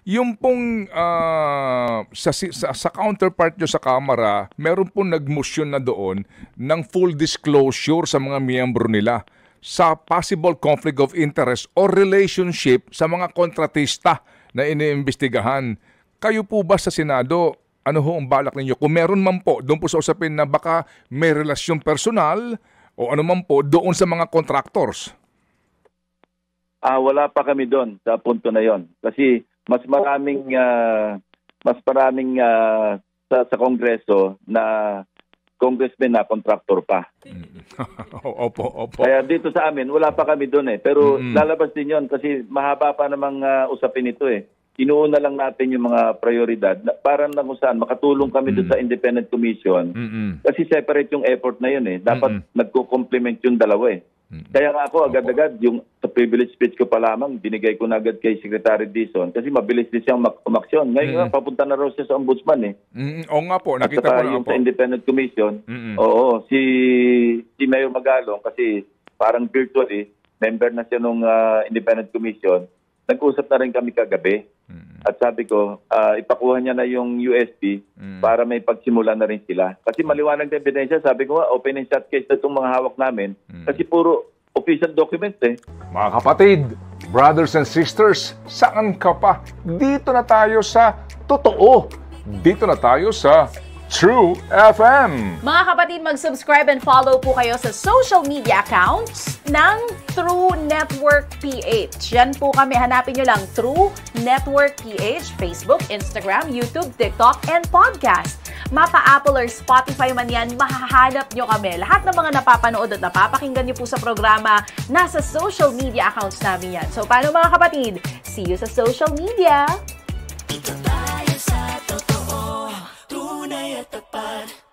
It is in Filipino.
Yung pong sa counterpart nyo sa Kamara, meron pong nag-motion na doon ng full disclosure sa mga miyembro nila sa possible conflict of interest or relationship sa mga kontratista na iniimbestigahan. Kayo po ba sa Senado, ano ho ang balak ninyo? Kung meron man po, doon po sa usapin na baka may relasyon personal o ano man po doon sa mga contractors? Wala pa kami doon sa punto na yon. Kasi mas maraming sa Kongreso na congressman na contractor pa. Opo. Kaya dito sa amin, wala pa kami doon eh. Pero lalabas din yon kasi mahaba pa namang usapin ito eh. Inuuna lang natin yung mga prioridad para na kung saan makatulong kami doon sa Independent Commission. Kasi separate yung effort na yun eh. Dapat nagko-complement yung dalawa eh. Kaya nga ako agad-agad yung sa privilege speech ko pa lamang, binigay ko na agad kay Secretary Dizon kasi mabilis din siyang umaksyon. Ngayon nga, papunta na raw siya sa ombudsman eh. Oo nga po, nakita ko na yung po. Sa Independent Commission, oo, si Mayor Magalong kasi parang virtually, member na siya nung Independent Commission, nag-usap na rin kami kagabi. At sabi ko, ipakuha niya na yung USB para may pagsimula na rin sila. Kasi maliwanag na ebidensya, sabi ko, open and shut case na itong mga hawak namin. Kasi puro official documents eh. Mga kapatid, brothers and sisters, saan ka pa? Dito na tayo sa totoo. Dito na tayo sa True FM. Mga kapatid, mag-subscribe and follow po kayo sa social media accounts ng True Network PH. Yan po kami. Hanapin nyo lang True Network PH, Facebook, Instagram, YouTube, TikTok, and podcast. Mapa-Apple or Spotify man yan, mahahanap nyo kami. Lahat ng mga napapanood at napapakinggan nyo po sa programa, nasa social media accounts namin yan. So, paano mga kapatid? See you sa social media! Dito tayo sa totoo, tunay at tapat.